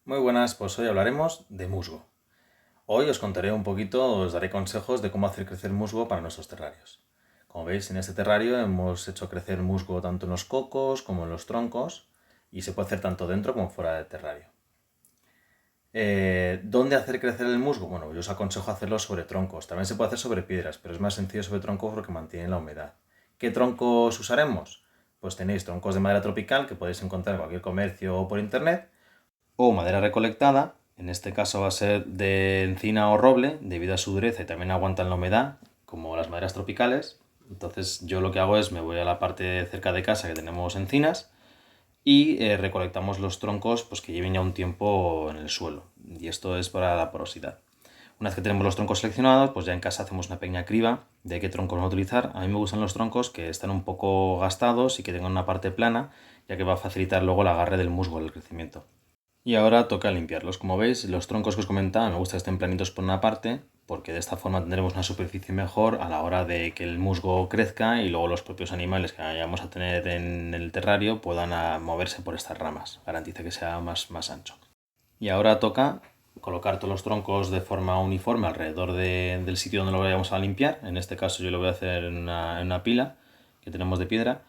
Muy buenas, pues hoy hablaremos de musgo. Hoy os contaré un poquito, os daré consejos de cómo hacer crecer musgo para nuestros terrarios. Como veis, en este terrario hemos hecho crecer musgo tanto en los cocos como en los troncos y se puede hacer tanto dentro como fuera del terrario. ¿Dónde hacer crecer el musgo? Bueno, yo os aconsejo hacerlo sobre troncos. También se puede hacer sobre piedras, pero es más sencillo sobre troncos porque mantienen la humedad. ¿Qué troncos usaremos? Pues tenéis troncos de madera tropical que podéis encontrar en cualquier comercio o por internet, o madera recolectada, en este caso va a ser de encina o roble, debido a su dureza y también aguantan la humedad, como las maderas tropicales. Entonces yo lo que hago es me voy a la parte cerca de casa que tenemos encinas y recolectamos los troncos pues, que lleven ya un tiempo en el suelo. Y esto es para la porosidad. Una vez que tenemos los troncos seleccionados, pues ya en casa hacemos una pequeña criba de qué troncos vamos a utilizar. A mí me gustan los troncos que están un poco gastados y que tengan una parte plana, ya que va a facilitar luego el agarre del musgo al crecimiento. Y ahora toca limpiarlos. Como veis, los troncos que os comentaba me gusta que estén planitos por una parte, porque de esta forma tendremos una superficie mejor a la hora de que el musgo crezca y luego los propios animales que vayamos a tener en el terrario puedan moverse por estas ramas. Garantiza que sea más ancho. Y ahora toca colocar todos los troncos de forma uniforme alrededor del sitio donde lo vayamos a limpiar. En este caso yo lo voy a hacer en una pila que tenemos de piedra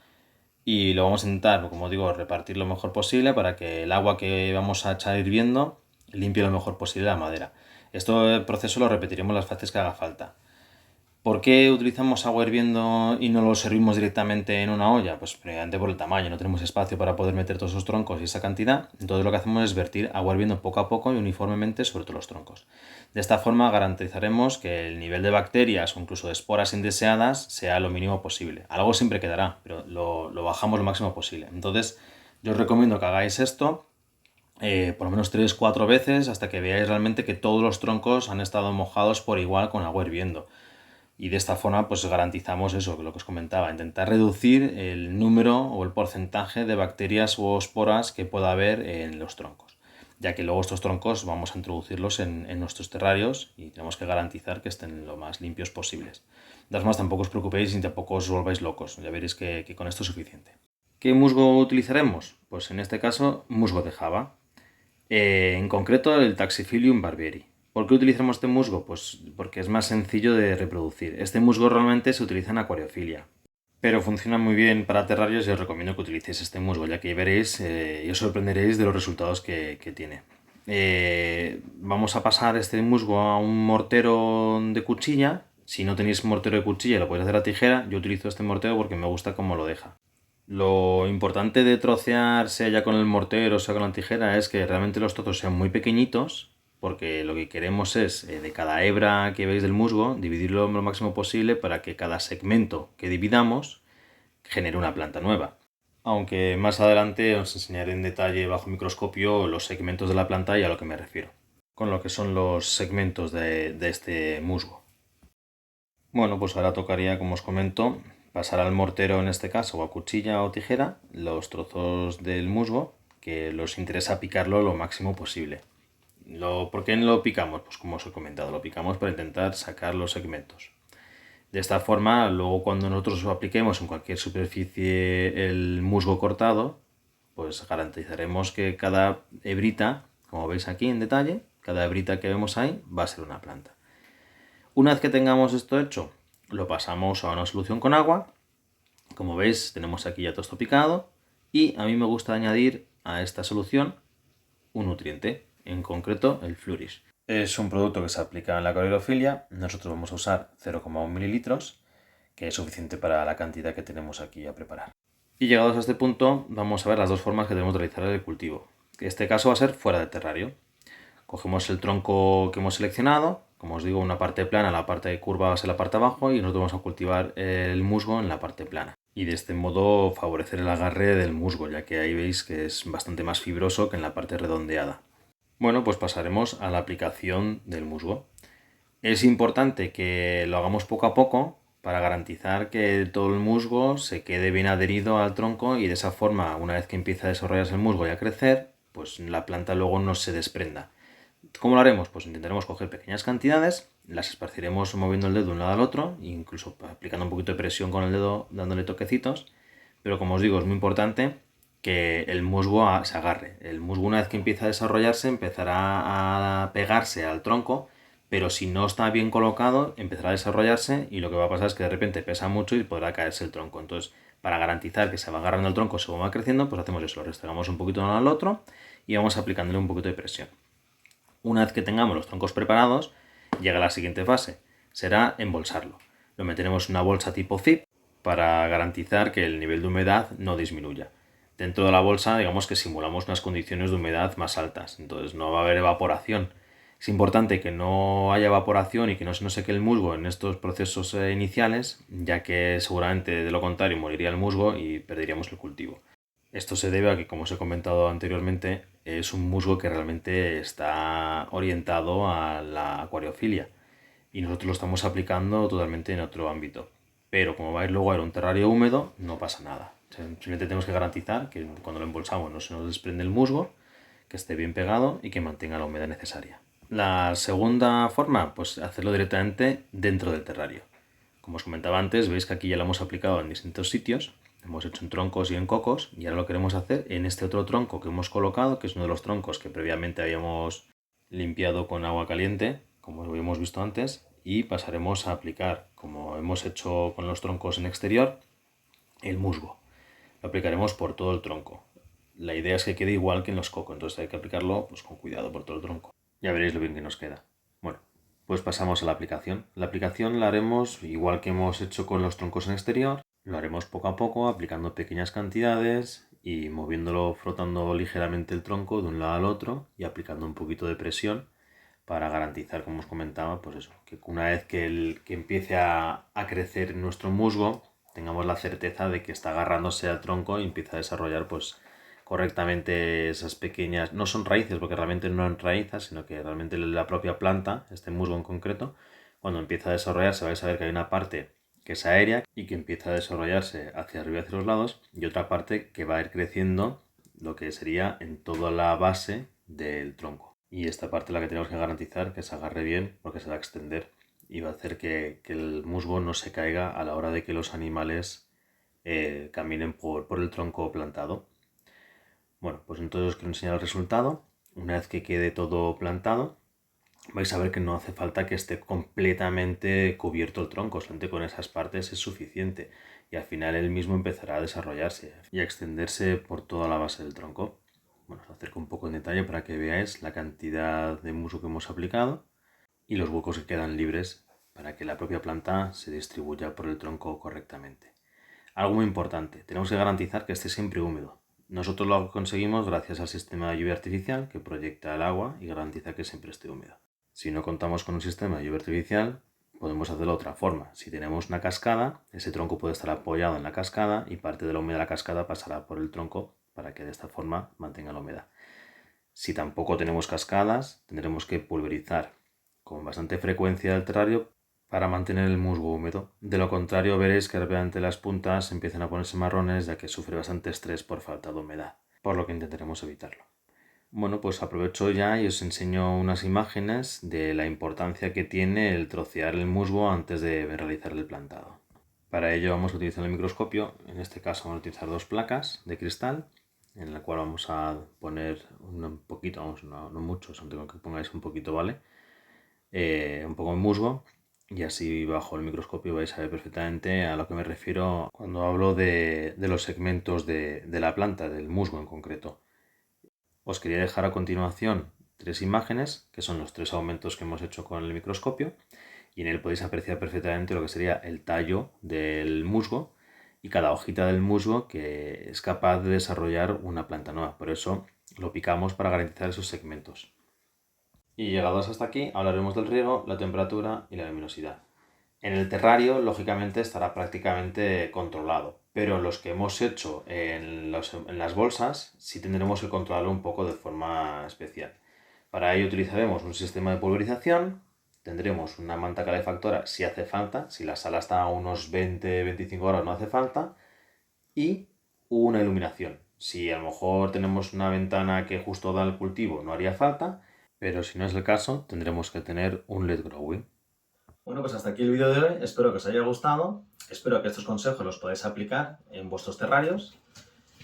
y lo vamos a intentar, como digo, repartir lo mejor posible para que el agua que vamos a echar hirviendo limpie lo mejor posible la madera. Este proceso lo repetiremos las veces que haga falta. ¿Por qué utilizamos agua hirviendo y no lo servimos directamente en una olla? Pues precisamente por el tamaño, no tenemos espacio para poder meter todos esos troncos y esa cantidad, entonces lo que hacemos es vertir agua hirviendo poco a poco y uniformemente sobre todos los troncos. De esta forma garantizaremos que el nivel de bacterias o incluso de esporas indeseadas sea lo mínimo posible. Algo siempre quedará, pero lo bajamos lo máximo posible. Entonces yo os recomiendo que hagáis esto por lo menos 3-4 veces hasta que veáis realmente que todos los troncos han estado mojados por igual con agua hirviendo. Y de esta forma pues garantizamos eso, lo que os comentaba, intentar reducir el número o el porcentaje de bacterias o esporas que pueda haber en los troncos, ya que luego estos troncos vamos a introducirlos en nuestros terrarios y tenemos que garantizar que estén lo más limpios posibles. De todas formas, tampoco os preocupéis ni tampoco os volváis locos, ya veréis que con esto es suficiente. ¿Qué musgo utilizaremos? Pues en este caso, musgo de Java. En concreto, el Taxiphyllum barbieri. ¿Por qué utilizamos este musgo? Pues porque es más sencillo de reproducir. Este musgo realmente se utiliza en acuariofilia, pero funciona muy bien para terrarios y os recomiendo que utilicéis este musgo, ya que veréis y os sorprenderéis de los resultados que tiene. Vamos a pasar este musgo a un mortero de cuchilla. Si no tenéis mortero de cuchilla, lo podéis hacer a tijera. Yo utilizo este mortero porque me gusta cómo lo deja. Lo importante de trocear, sea ya con el mortero o sea con la tijera, es que realmente los trozos sean muy pequeñitos, porque lo que queremos es, de cada hebra que veis del musgo, dividirlo lo máximo posible para que cada segmento que dividamos genere una planta nueva. Aunque más adelante os enseñaré en detalle bajo microscopio los segmentos de la planta y a lo que me refiero, con lo que son los segmentos de este musgo. Bueno, pues ahora tocaría, como os comento, pasar al mortero en este caso, o a cuchilla o tijera, los trozos del musgo, que los interesa picarlo lo máximo posible. ¿Por qué lo picamos? Pues como os he comentado, lo picamos para intentar sacar los segmentos. De esta forma, luego cuando nosotros lo apliquemos en cualquier superficie el musgo cortado, pues garantizaremos que cada hebrita, como veis aquí en detalle, cada hebrita que vemos ahí va a ser una planta. Una vez que tengamos esto hecho, lo pasamos a una solución con agua. Como veis, tenemos aquí ya todo esto picado. Y a mí me gusta añadir a esta solución un nutriente, en concreto el Flourish. Es un producto que se aplica en la clorofilia. Nosotros vamos a usar 0,1 mililitros, que es suficiente para la cantidad que tenemos aquí a preparar. Y llegados a este punto, vamos a ver las dos formas que debemos realizar el cultivo. En este caso va a ser fuera de terrario. Cogemos el tronco que hemos seleccionado, como os digo, una parte plana, la parte curva va a ser la parte abajo y nosotros vamos a cultivar el musgo en la parte plana. Y de este modo favorecer el agarre del musgo, ya que ahí veis que es bastante más fibroso que en la parte redondeada. Bueno, pues pasaremos a la aplicación del musgo. Es importante que lo hagamos poco a poco para garantizar que todo el musgo se quede bien adherido al tronco y de esa forma, una vez que empieza a desarrollarse el musgo y a crecer, pues la planta luego no se desprenda. ¿Cómo lo haremos? Pues intentaremos coger pequeñas cantidades, las esparciremos moviendo el dedo de un lado al otro, incluso aplicando un poquito de presión con el dedo, dándole toquecitos, pero como os digo, es muy importante que el musgo se agarre. El musgo, una vez que empieza a desarrollarse, empezará a pegarse al tronco, pero si no está bien colocado, empezará a desarrollarse y lo que va a pasar es que de repente pesa mucho y podrá caerse el tronco. Entonces, para garantizar que se va agarrando el tronco según va creciendo, pues hacemos eso, lo restregamos un poquito uno al otro y vamos aplicándole un poquito de presión. Una vez que tengamos los troncos preparados, llega la siguiente fase, será embolsarlo. Lo meteremos en una bolsa tipo zip para garantizar que el nivel de humedad no disminuya. Dentro de la bolsa, digamos que simulamos unas condiciones de humedad más altas, entonces no va a haber evaporación. Es importante que no haya evaporación y que no se nos seque el musgo en estos procesos iniciales, ya que seguramente de lo contrario moriría el musgo y perderíamos el cultivo. Esto se debe a que, como os he comentado anteriormente, es un musgo que realmente está orientado a la acuariofilia y nosotros lo estamos aplicando totalmente en otro ámbito. Pero como va a ir luego a un terrario húmedo, no pasa nada. Simplemente tenemos que garantizar que cuando lo embolsamos no se nos desprende el musgo, que esté bien pegado y que mantenga la humedad necesaria. La segunda forma, pues hacerlo directamente dentro del terrario. Como os comentaba antes, veis que aquí ya lo hemos aplicado en distintos sitios. Hemos hecho en troncos y en cocos y ahora lo queremos hacer en este otro tronco que hemos colocado, que es uno de los troncos que previamente habíamos limpiado con agua caliente, como habíamos visto antes, y pasaremos a aplicar, como hemos hecho con los troncos en exterior, el musgo. Lo aplicaremos por todo el tronco. La idea es que quede igual que en los cocos, entonces hay que aplicarlo pues, con cuidado por todo el tronco. Ya veréis lo bien que nos queda. Bueno, pues pasamos a la aplicación. La aplicación la haremos igual que hemos hecho con los troncos en exterior. Lo haremos poco a poco, aplicando pequeñas cantidades y moviéndolo, frotando ligeramente el tronco de un lado al otro y aplicando un poquito de presión para garantizar, como os comentaba, pues eso, que una vez que empiece a crecer nuestro musgo, tengamos la certeza de que está agarrándose al tronco y empieza a desarrollar pues correctamente esas pequeñas, no son raíces porque realmente no son raíces, sino que realmente la propia planta, este musgo en concreto, cuando empieza a desarrollarse vais a ver que hay una parte que es aérea y que empieza a desarrollarse hacia arriba y hacia los lados y otra parte que va a ir creciendo lo que sería en toda la base del tronco. Y esta parte es la que tenemos que garantizar que se agarre bien porque se va a extender y va a hacer que el musgo no se caiga a la hora de que los animales caminen por el tronco plantado. Bueno, pues entonces os quiero enseñar el resultado. Una vez que quede todo plantado, vais a ver que no hace falta que esté completamente cubierto el tronco, solamente con esas partes es suficiente y al final él mismo empezará a desarrollarse y a extenderse por toda la base del tronco. Bueno, os acerco un poco en detalle para que veáis la cantidad de musgo que hemos aplicado y los huecos que quedan libres para que la propia planta se distribuya por el tronco correctamente. Algo muy importante, tenemos que garantizar que esté siempre húmedo. Nosotros lo conseguimos gracias al sistema de lluvia artificial que proyecta el agua y garantiza que siempre esté húmeda. Si no contamos con un sistema de lluvia artificial, podemos hacerlo de otra forma. Si tenemos una cascada, ese tronco puede estar apoyado en la cascada y parte de la humedad de la cascada pasará por el tronco para que de esta forma mantenga la humedad. Si tampoco tenemos cascadas, tendremos que pulverizar con bastante frecuencia el terrario para mantener el musgo húmedo. De lo contrario, veréis que rápidamente las puntas empiezan a ponerse marrones ya que sufre bastante estrés por falta de humedad, por lo que intentaremos evitarlo. Bueno, pues aprovecho ya y os enseño unas imágenes de la importancia que tiene el trocear el musgo antes de realizar el plantado. Para ello vamos a utilizar el microscopio, en este caso vamos a utilizar dos placas de cristal, en la cual vamos a poner un poquito, vamos, no mucho, solo tengo que pongáis un poquito, ¿vale? Un poco de musgo y así bajo el microscopio vais a ver perfectamente a lo que me refiero cuando hablo de los segmentos de la planta, del musgo en concreto. Os quería dejar a continuación tres imágenes, que son los tres aumentos que hemos hecho con el microscopio, y en él podéis apreciar perfectamente lo que sería el tallo del musgo y cada hojita del musgo que es capaz de desarrollar una planta nueva. Por eso lo picamos para garantizar esos segmentos. Y llegados hasta aquí, hablaremos del riego, la temperatura y la luminosidad. En el terrario, lógicamente, estará prácticamente controlado, pero los que hemos hecho en las bolsas sí tendremos que controlarlo un poco de forma especial. Para ello utilizaremos un sistema de pulverización, tendremos una manta calefactora si hace falta, si la sala está a unos 20-25 grados no hace falta, y una iluminación. Si a lo mejor tenemos una ventana que justo da al cultivo no haría falta, pero si no es el caso tendremos que tener un LED growing. Bueno, pues hasta aquí el vídeo de hoy, espero que os haya gustado, espero que estos consejos los podáis aplicar en vuestros terrarios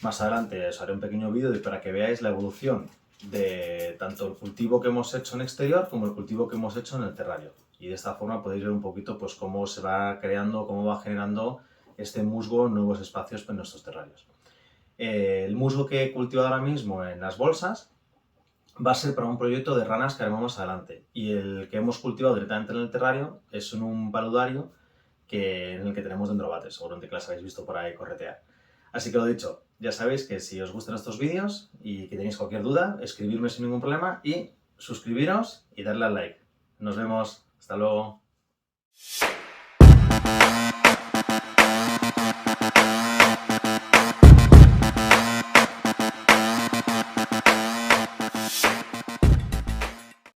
Más adelante os haré un pequeño vídeo para que veáis la evolución de tanto el cultivo que hemos hecho en exterior como el cultivo que hemos hecho en el terrario. Y de esta forma podéis ver un poquito pues, cómo se va creando, cómo va generando este musgo en nuevos espacios en nuestros terrarios. El musgo que he cultivado ahora mismo en las bolsas va a ser para un proyecto de ranas que haremos más adelante. Y el que hemos cultivado directamente en el terrario es en un paludario en el que tenemos dendrobates, seguramente que las habéis visto por ahí corretear. Así que lo dicho, ya sabéis que si os gustan estos vídeos y que tenéis cualquier duda, escribirme sin ningún problema y suscribiros y darle al like. Nos vemos, hasta luego.